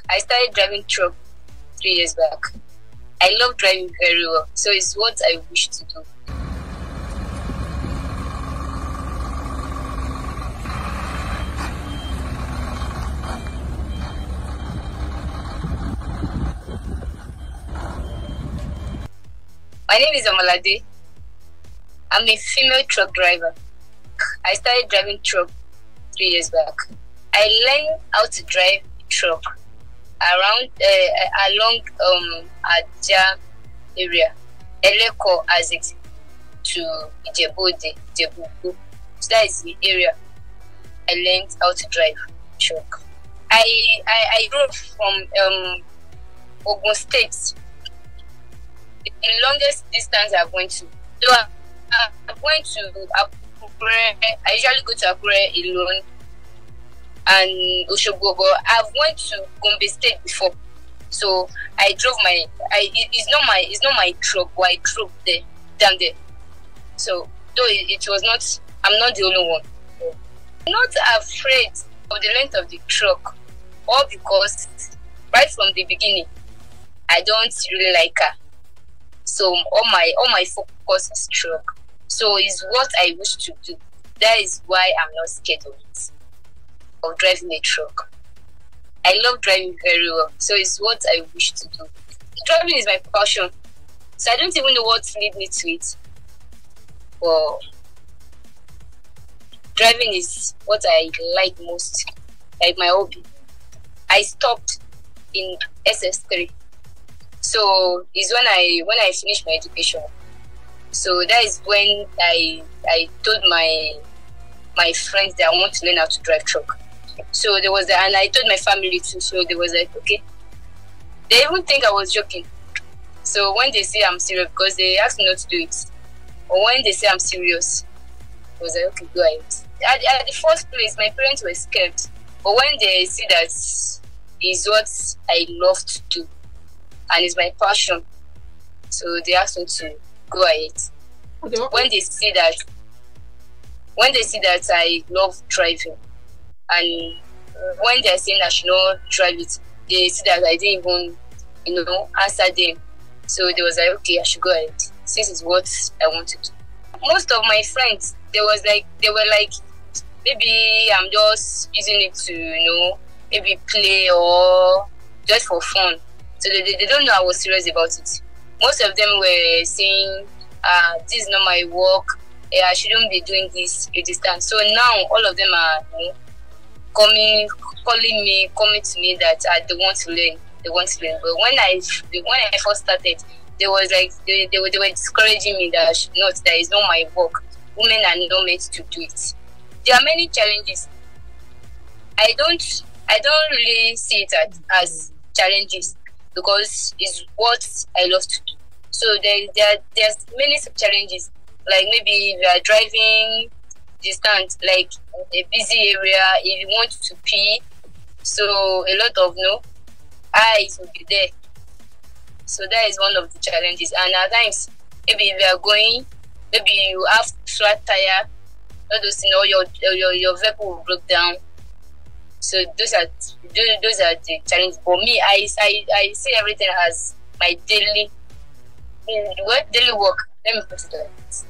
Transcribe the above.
I started driving truck 3 years back. I love driving very well, so it's what I wish to do. My name is Amalade. I'm a female truck driver. I started driving truck 3 years back. I learned how to drive truck around along Aja area, Eleko as it to Ijebu-Ode, Ijebu. So that is the area I learned how to drive truck. I drove from Ogun State. The longest distance I've went to. So I went to Akure. I usually go to Akure alone and Oshogbo, but I've went to Gombe State before. So I drove it's not my truck, but I drove there down there. So though it was not, I'm not the only one. I'm not afraid of the length of the truck, all because right from the beginning I don't really like her. So all my focus is truck. So it's what I wish to do. That is why I'm not scared of it, of driving a truck. I love driving very well. So it's what I wish to do. Driving is my passion. So I don't even know what lead me to it. But driving is what I like most, like my hobby. I stopped in SS3. So it's when I finished my education. So that is when I told my friends that I want to learn how to drive truck. So there was and I told my family too. So they was like, okay. They even think I was joking. So when they say I'm serious, because they asked me not to do it, or when they say I'm serious, I was like, okay, go ahead. At the first place, my parents were scared, but when they see that is what I love to do and it's my passion, so they asked me to go ahead. Okay. When they see that I love driving, and when they're saying I should not drive it, they see that I didn't even, answer them. So they was like, okay, I should go ahead. This is what I want to do. Most of my friends, they were like, maybe I'm just using it to, maybe play or just for fun. So they don't know I was serious about it. Most of them were saying, this is not my work. I shouldn't be doing this at this time. So now all of them are coming to me that they want to learn. They want to learn. But when I first started, they was like they were discouraging me that is not my work. Women are not meant to do it. There are many challenges. I don't really see it as challenges, because it's what I love to do. So there's many challenges, like maybe if you are driving distance, like a busy area, if you want to pee, so a lot of eyes will be there. So that is one of the challenges. And at times, maybe if you are going, maybe you have flat tire, all those things, or your vehicle will break down. So those are the challenges. For me, I see everything as my daily work. Let me put it like this.